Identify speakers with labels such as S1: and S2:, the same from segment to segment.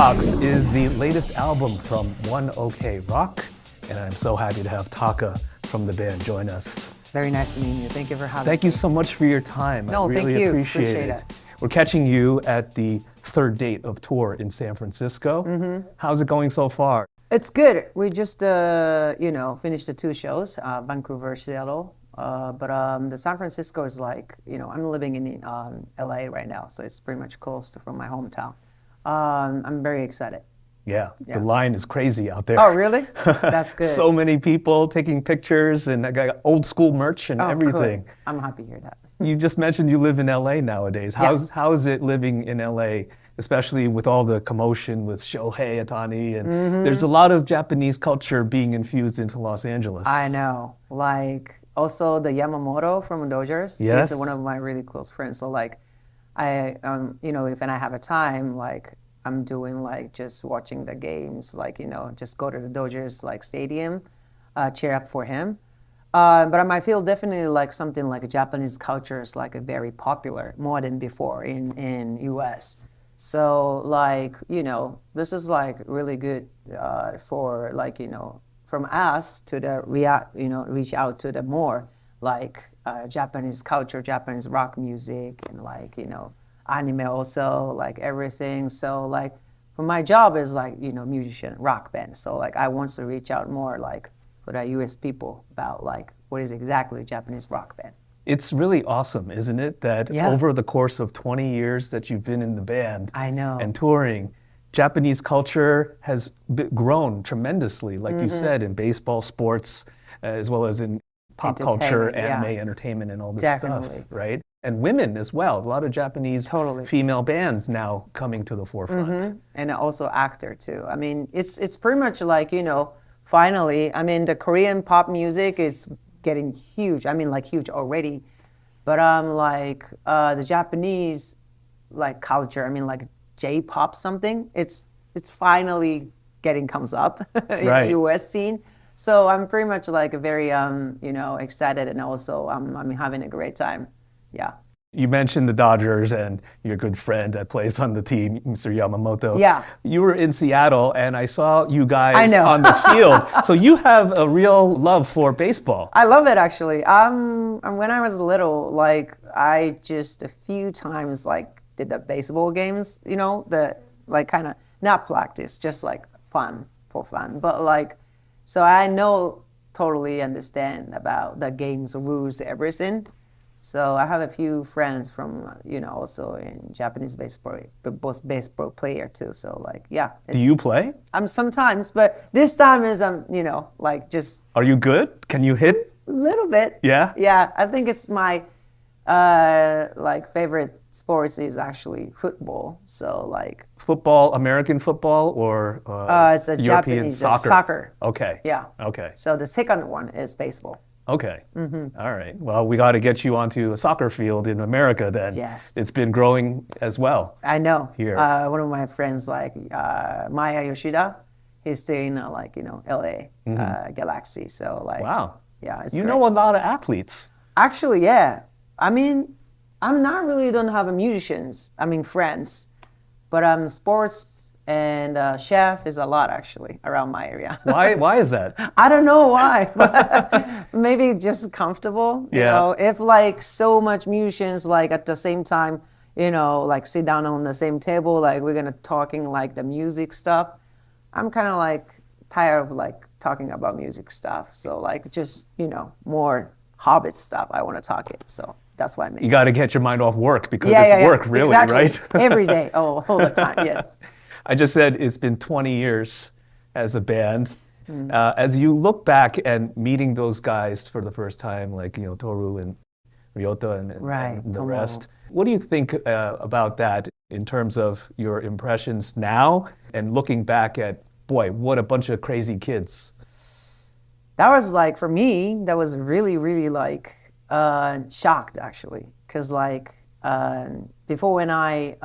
S1: Detox is the latest album from Onokrak, and I'm so happy to have Taka from the band join us.
S2: Very nice to meet you. Thank you for having me.
S1: Thank you so much for your time.
S2: No,
S1: I really
S2: thank you.
S1: appreciate it. We're catching you at the third date of tour in San Francisco. Mm-hmm. How's it going so far?
S2: It's good. We just, finished the two shows, Vancouver, Seattle. But the San Francisco is like, I'm living in LA right now, so it's pretty much close from my hometown. I'm very excited.
S1: Yeah, the line is crazy out there.
S2: Oh, really? That's good.
S1: So many people taking pictures, and I got old school merch and everything.
S2: Cool. I'm happy to hear that.
S1: You just mentioned you live in LA nowadays. How is it living in LA, especially with all the commotion with Shohei Ohtani, and there's a lot of Japanese culture being infused into Los Angeles.
S2: I know. Like, also the Yamamoto from Dodgers.
S1: Yes.
S2: He's one of my really close friends. So like, I, if I have a time, like, I'm doing like just watching the games, like, just go to the Dodgers like stadium, cheer up for him. But I feel definitely like something like a Japanese culture is like a very popular more than before in US. So like, this is like really good for like, from us to the reach out to the more like Japanese culture, Japanese rock music, and like, anime also, like everything. So like for my job is like, musician, rock band. So like I want to reach out more like for the US people about like what is exactly Japanese rock band.
S1: It's really awesome, isn't it? That over the course of 20 years that you've been in the band and touring, Japanese culture has grown tremendously, like you said, in baseball, sports, as well as in pop culture, anime, entertainment, and all this stuff, right? And women as well. A lot of Japanese female bands now coming to the forefront.
S2: And also actor too. I mean, it's pretty much like, finally, I mean, the Korean pop music is getting huge. I mean, like huge already. But like the Japanese like culture, I mean, like J-pop something, it's finally comes up in the US scene. So I'm pretty much like very excited, and also I'm having a great time. Yeah.
S1: You mentioned the Dodgers and your good friend that plays on the team, Mr. Yamamoto.
S2: Yeah.
S1: You were in Seattle, and I saw you guys on the field. So you have a real love for baseball.
S2: I love it, actually. When I was little, like I just a few times like did the baseball games. The like kind of not practice, just like for fun. But like, so I totally understand about the game's rules, everything. So I have a few friends from, also in Japanese baseball, but both baseball player too. So like, yeah.
S1: Do you play?
S2: I'm sometimes, but this time is, like just.
S1: Are you good? Can you hit?
S2: A little bit.
S1: Yeah?
S2: Yeah, I think it's my, like favorite sports is actually football. So like.
S1: Football, American football, or
S2: it's a
S1: European
S2: Japanese
S1: soccer? Okay.
S2: Yeah.
S1: Okay.
S2: So the second one is baseball.
S1: Okay. All right. Well, we got to get you onto a soccer field in America then.
S2: Yes.
S1: It's been growing as well.
S2: I know.
S1: Here.
S2: One of my friends, like Maya Yoshida, he's still in LA Galaxy. So like.
S1: Wow.
S2: Yeah. It's
S1: you
S2: great.
S1: know a lot of athletes.
S2: Actually, yeah. I mean, I'm not really don't have musicians. I mean friends, but sports. And chef is a lot actually around my area.
S1: Why is that?
S2: I don't know why, but maybe just comfortable. You know, if like so much musicians like at the same time, like sit down on the same table, like we're gonna talking like the music stuff. I'm kind of like tired of like talking about music stuff. So like just more hobbit stuff. I want to talk it. So that's why I made.
S1: You got to get your mind off work because it's work, really, right?
S2: Every day, all the time. Yes.
S1: I just said it's been 20 years as a band. As you look back and meeting those guys for the first time, like Toru and Ryota and the rest, what do you think about that in terms of your impressions now and looking back at, boy, what a bunch of crazy kids?
S2: That was like, for me, that was really, really like shocked actually, because like before when I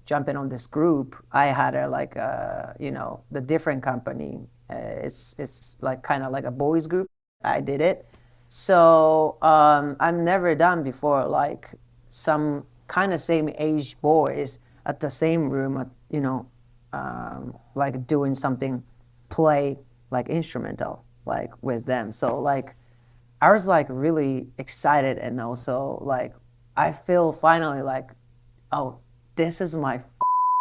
S2: jumped in on this group, I had the different company. It's like kind of like a boys group. I did it. So I've never done before like some kind of same age boys at the same room, like doing something, play like instrumental, like with them. So like, I was like really excited, and also like, I feel finally like, oh, this is my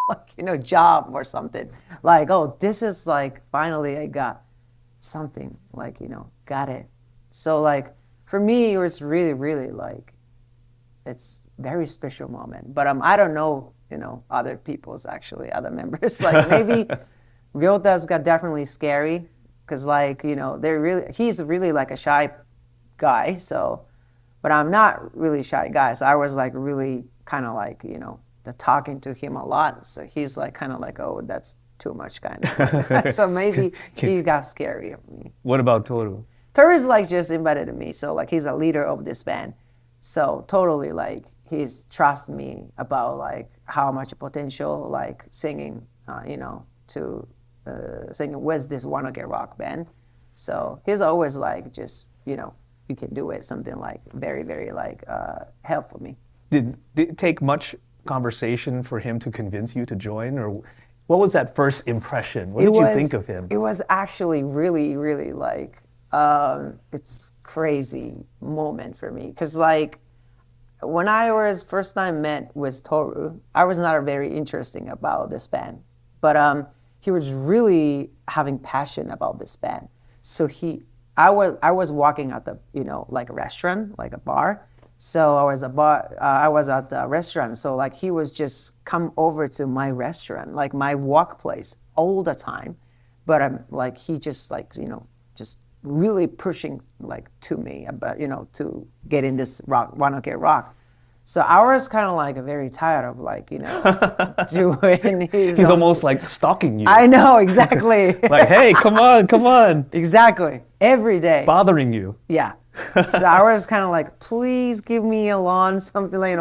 S2: like, job or something. Like, oh, this is like, finally I got something, like, got it. So like, for me, it was really, really like, it's very special moment. But I don't know, other people's actually, other members. Like maybe Ryota's got definitely scary, because like, he's really like a shy guy. So, but I'm not really shy guy. So I was like really kind of like, talking to him a lot. So he's like kind of like, oh, that's too much kind of. So maybe he got scary of me.
S1: What about Toru?
S2: Toru is like just embedded in me. So like he's a leader of this band. So totally like he's trust me about like how much potential like singing, to singing with this Wanna-Get-Rock band. So he's always like just, you can do it, something like very, very like help for me.
S1: Did it take much conversation for him to convince you to join, or what was that first impression? What did you think of him?
S2: It was actually really, really like, it's crazy moment for me. Because like, when I was first time met with Toru, I was not very interesting about this band. But he was really having passion about this band. So I was walking at the, like a restaurant, like a bar. So I was at the restaurant. So like he was just come over to my restaurant, like my workplace all the time. But I'm like, he just like, just really pushing like to me about, to get in this Wanna-Get-Rock. So I was kind of like very tired of like, doing
S1: He's almost like stalking you.
S2: I know, exactly.
S1: Like, hey, come on.
S2: Exactly. Every day.
S1: Bothering you.
S2: Yeah. So I was kind of like, please give me alone, something like,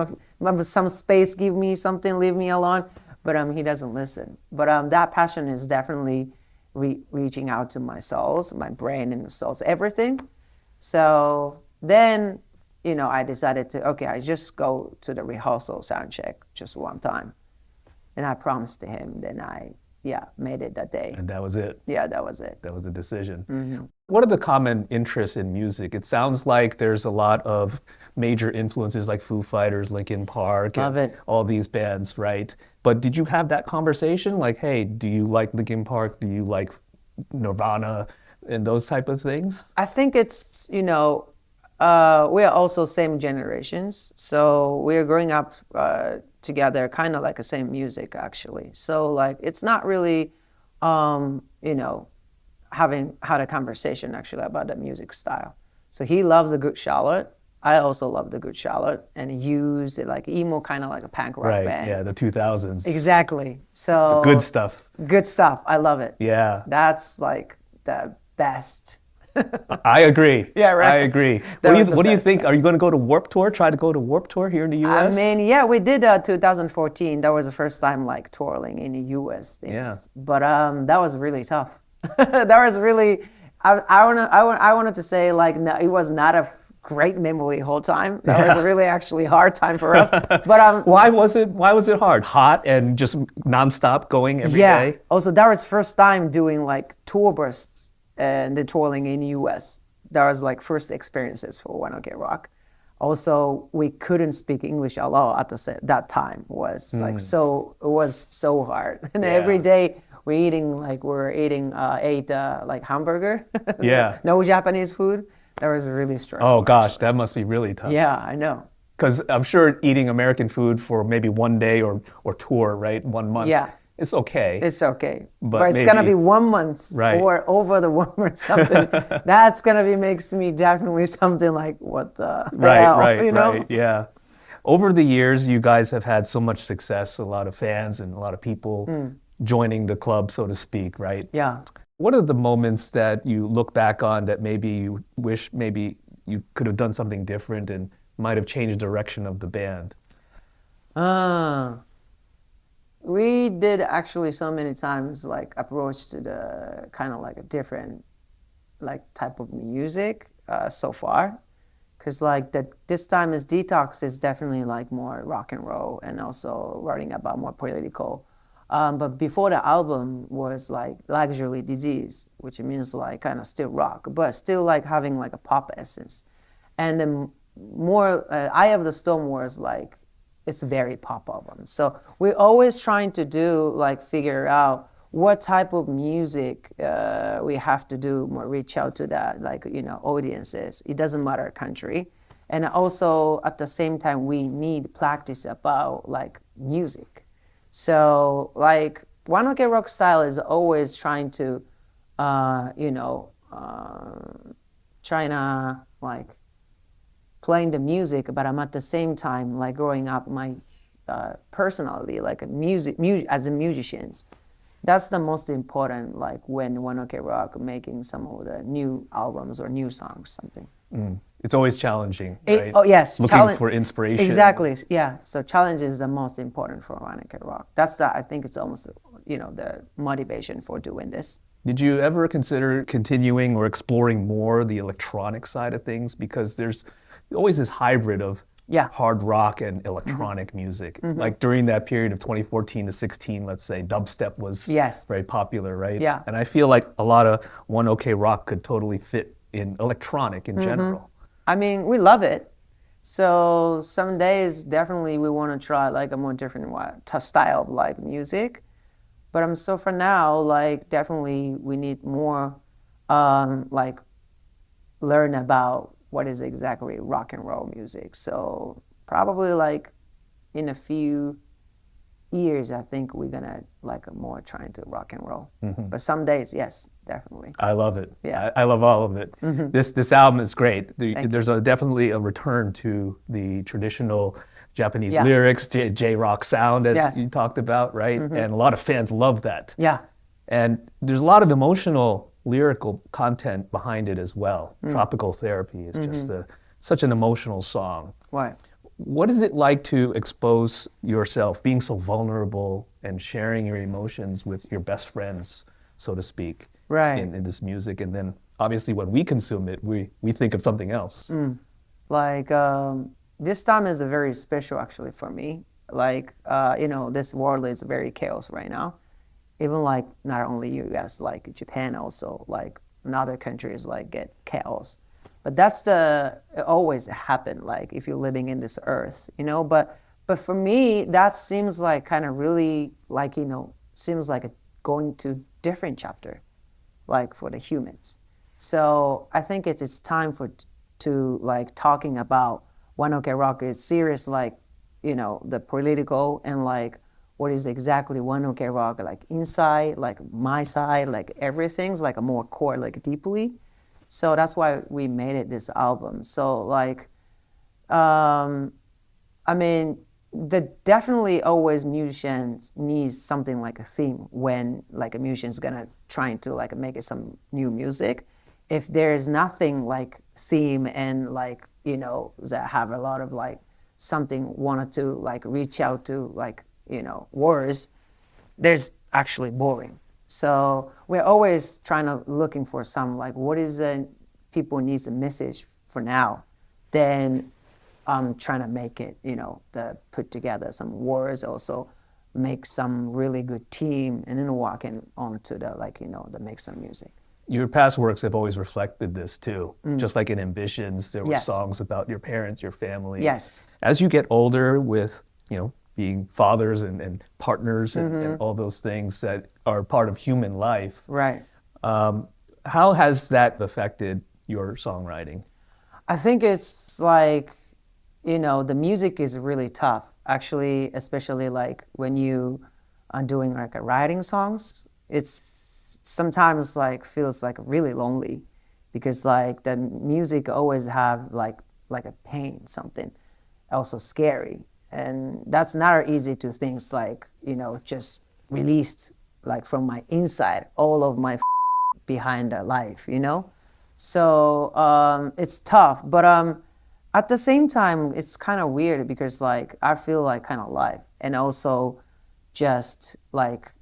S2: some space, give me something, leave me alone. But he doesn't listen. But that passion is definitely reaching out to my souls, my brain and the souls, everything. So then, I decided to, I just go to the rehearsal sound check just one time. And I promised to him, then I made it that day.
S1: And that was it.
S2: Yeah, that was it.
S1: That was the decision.
S2: Mm-hmm.
S1: What are the common interests in music? It sounds like there's a lot of major influences like Foo Fighters, Linkin Park,
S2: Love
S1: and
S2: it.
S1: all these bands, right? But did you have that conversation? Like, hey, do you like Linkin Park? Do you like Nirvana and those type of things?
S2: I think it's, we are also same generations. So we are growing up together, kind of like the same music, actually. So like, it's not really, having had a conversation actually about the music style. So he loves the Good Charlotte. I also love the Good Charlotte, and use it like emo, kind of like a punk rock band.
S1: Yeah, the 2000s.
S2: Exactly. So
S1: the good stuff.
S2: Good stuff. I love it.
S1: Yeah.
S2: That's like the best.
S1: I agree.
S2: Yeah, right.
S1: I agree. What do you think? Are you going to go to Warped Tour? Try to go to Warped Tour here in the U.S.?
S2: I mean, yeah, we did 2014. That was the first time like touring in the U.S. things.
S1: Yeah.
S2: But that was really tough. That was really. I wanted to say like no, it was not a great memory the whole time. That was a really actually hard time for us. But
S1: why was it hard? Hot and just nonstop going every day?
S2: Yeah. Also, that was first time doing like tour bursts and the touring in the U.S. That was like first experiences for Wanna-Get-Rock. Also, we couldn't speak English at all at that time. Was like so. It was so hard. And every day ate like hamburger.
S1: Yeah.
S2: No Japanese food. That was really stressful.
S1: Oh gosh, that must be really tough.
S2: Yeah, I know.
S1: Because I'm sure eating American food for maybe one day or tour, right? 1 month.
S2: Yeah.
S1: It's okay.
S2: It's okay.
S1: But
S2: it's going to be 1 month or over the 1 month something. That's going to be makes me definitely something like, what the hell?
S1: Right. Yeah. Over the years, you guys have had so much success, a lot of fans and a lot of people joining the club, so to speak, right?
S2: Yeah.
S1: What are the moments that you look back on that maybe you wish maybe you could have done something different and might have changed the direction of the band?
S2: We did actually so many times like approach to the kind of like a different like type of music so far. Because like this time is Detox is definitely like more rock and roll and also writing about more political But before the album was like Luxury Disease, which means like kind of still rock, but still like having like a pop essence. And then more, Eye of the Storm was like, it's a very pop album. So we're always trying to do like figure out what type of music we have to do, more reach out to that, like, audiences. It doesn't matter country. And also at the same time, we need practice about like music. So like One Ok Rock style is always trying to, trying to like playing the music, but I'm at the same time like growing up my personality, like as a musicians. That's the most important, like when One Ok Rock making some of the new albums or new songs, something.
S1: It's always challenging, right?
S2: Yes.
S1: Looking for inspiration.
S2: Exactly, yeah. So challenge is the most important for One Ok Rock. I think it's almost, the motivation for doing this.
S1: Did you ever consider continuing or exploring more the electronic side of things? Because there's always this hybrid of hard rock and electronic music. Like during that period of 2014 to 16, let's say, dubstep was very popular, right?
S2: Yeah.
S1: And I feel like a lot of One Ok Rock could totally fit in electronic in general.
S2: I mean, we love it. So some days definitely we want to try like a more different style of like music. But so for now, like definitely we need more like learn about what is exactly rock and roll music. So probably like in a few years, I think we're gonna like more trying to rock and roll. But some days, yes, definitely.
S1: I love it.
S2: Yeah.
S1: I love all of it. This album is great. There's definitely a return to the traditional Japanese lyrics, J-rock sound, as you talked about, right? And a lot of fans love that.
S2: Yeah.
S1: And there's a lot of emotional lyrical content behind it as well. Tropical Therapy is just such an emotional song.
S2: Right.
S1: What is it like to expose yourself, being so vulnerable and sharing your emotions with your best friends, so to speak, in this music? And then obviously when we consume it, we think of something else.
S2: Like this time is very special actually for me. Like, this world is very chaos right now. Even like not only US, like Japan also, like in other countries like get chaos. But that's it always happen, like if you're living in this earth, but for me, that seems like kind of really like, seems like going to different chapter, like for the humans. So I think it's time to like talking about One Ok Rock is serious, like, the political and like, what is exactly One Ok Rock, like inside, like my side, like everything's like a more core, like deeply. So that's why we made it this album. So like, I mean, definitely always musicians needs something like a theme when like a musician's gonna trying to like make it some new music. If there's nothing like theme and like, that have a lot of like something wanted to like reach out to like, words, there's actually boring. So we're always trying to looking for some like what is people needs a message for now. Then I'm trying to make it, put together some words, also make some really good team, and then walking onto the like the make some music.
S1: Your past works have always reflected this too. Just like in Ambitions, there were songs about your parents, your family.
S2: Yes.
S1: As you get older with, being fathers and partners and all those things that are part of human life.
S2: Right.
S1: How has that affected your songwriting?
S2: I think it's like, the music is really tough. Actually, especially like when you are doing like a writing songs, it's sometimes like feels like really lonely because like the music always have like a pain, something also scary. And that's not easy to things like, just released like from my inside, all of my behind the life, So it's tough, but at the same time, it's kind of weird because like I feel like kind of alive and also just like,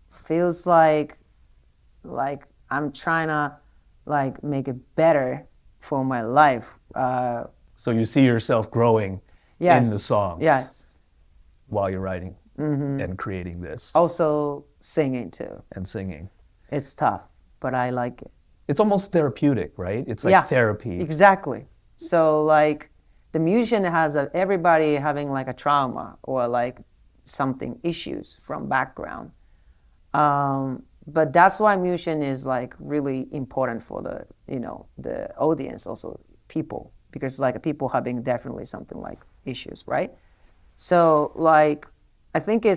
S2: feels like I'm trying to like make it better for my life.
S1: So you see yourself growing in the songs
S2: Yes.
S1: while you're writing. and creating this.
S2: Also singing too.
S1: And singing.
S2: It's tough, but I like it.
S1: It's almost therapeutic, right? It's like therapy.
S2: Exactly. So like the musician has everybody having like a trauma or like something issues from background. But that's why musician is like really important for the, the audience, also people, because like people having definitely something like issues, right? So like, I think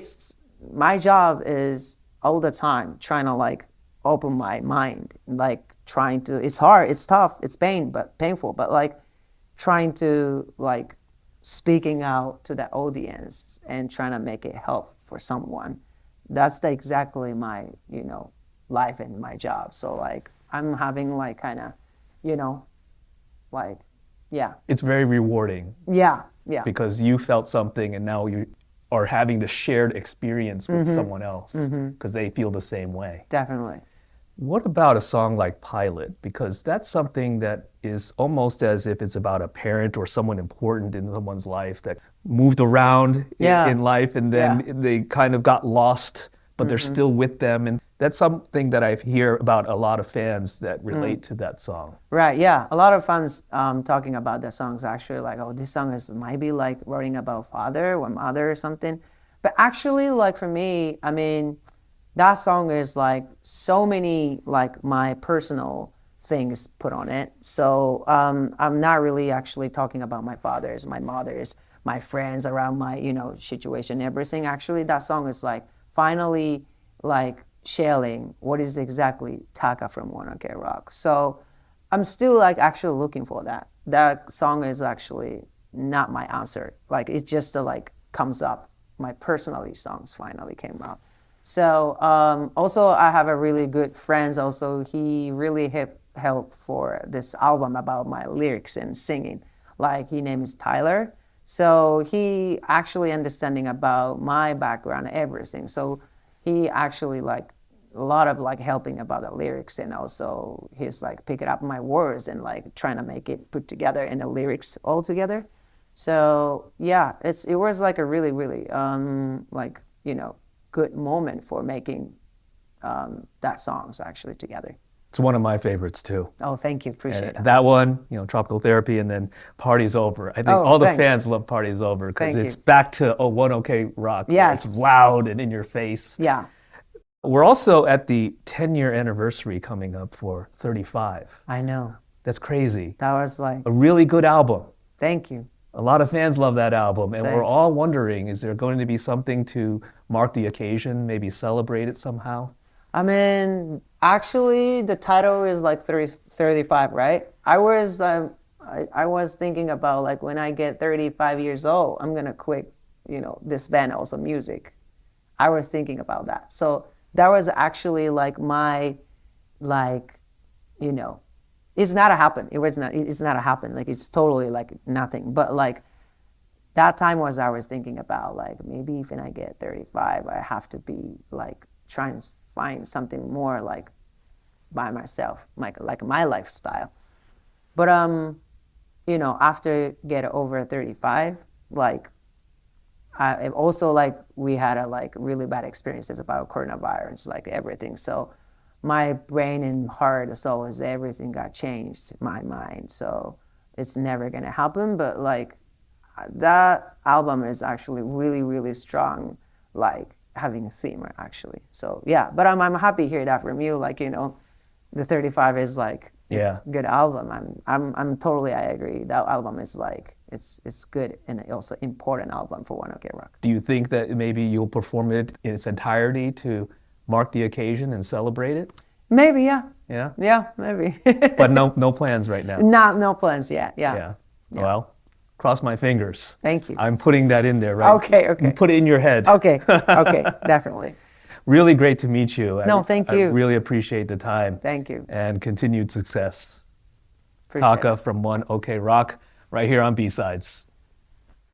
S2: my job is all the time trying to like open my mind, like trying to, it's hard, it's tough, it's painful, but like trying to like speaking out to the audience and trying to make it help for someone. That's exactly my, life and my job. So like I'm having like kind of, like, yeah.
S1: It's very rewarding.
S2: Yeah.
S1: Because you felt something and now you are having the shared experience with someone else because they feel the same way.
S2: Definitely.
S1: What about a song like Pilot? Because that's something that is almost as if it's about a parent or someone important in someone's life that moved around in life and then they kind of got lost, but they're still with them. And that's something that I hear about a lot of fans that relate to that song.
S2: Right, yeah. A lot of fans talking about that songs actually like, oh, this song is maybe like writing about father or mother or something. But actually, like for me, I mean, that song is like so many like my personal things put on it. So I'm not really actually talking about my fathers, my mothers, my friends around my, situation, everything. Actually, that song is like finally like sharing what is exactly Taka from Rock. So I'm still like actually looking for that. That song is actually not my answer. Like it's just like comes up. My personality songs finally came out. So also I have a really good friend also. He really helped for this album about my lyrics and singing. Like his name is Tyler. So he actually understanding about my background and everything. So he actually like a lot of like helping about the lyrics and also he's like picking up my words and like trying to make it put together in the lyrics all together. So yeah, it was like a really, really like, good moment for making that songs actually together.
S1: It's one of my favorites too.
S2: Oh, thank you. Appreciate it.
S1: That one, Tropical Therapy, and then Party's Over. I think all the fans love Party's Over because it's back to One OK Rock.
S2: Yes.
S1: It's loud and in your face.
S2: Yeah.
S1: We're also at the 10-year anniversary coming up for 35.
S2: I know.
S1: That's crazy.
S2: That was like
S1: a really good album.
S2: Thank you.
S1: A lot of fans love that album, and
S2: Thanks.
S1: we're all wondering, is there going to be something to mark the occasion, maybe celebrate it somehow?
S2: I mean, actually, the title is like 35, right? I was thinking about like when I get 35 years old, I'm gonna quit, this band, also music. I was thinking about that. So that was actually like my, like, it's not a happen. It's not a happen. Like it's totally like nothing. But like that time I was thinking about like maybe if I get 35, I have to be like trying to find something more like by myself, like my lifestyle. But after get over 35, like I also like we had a like really bad experiences about coronavirus, like everything. So my brain and heart, soul, is everything got changed, my mind. So it's never gonna happen. But like that album is actually really, really strong, like having a theme actually. So yeah, but I'm happy to hear that from you. Like the 35 is like it's a good album. I'm totally, I agree. That album is like it's good and also important album for One OK Rock.
S1: Do you think that maybe you'll perform it in its entirety to mark the occasion and celebrate it?
S2: Maybe, yeah.
S1: Yeah?
S2: Yeah, maybe.
S1: But no plans right now?
S2: No plans yet, yeah.
S1: Well, cross my fingers.
S2: Thank you.
S1: I'm putting that in there, right?
S2: Okay.
S1: You put it in your head.
S2: Okay, definitely.
S1: Really great to meet you.
S2: No, thank you.
S1: I really appreciate the time.
S2: Thank you.
S1: And continued success.
S2: Appreciate
S1: Taka from One OK Rock, right here on B-Sides.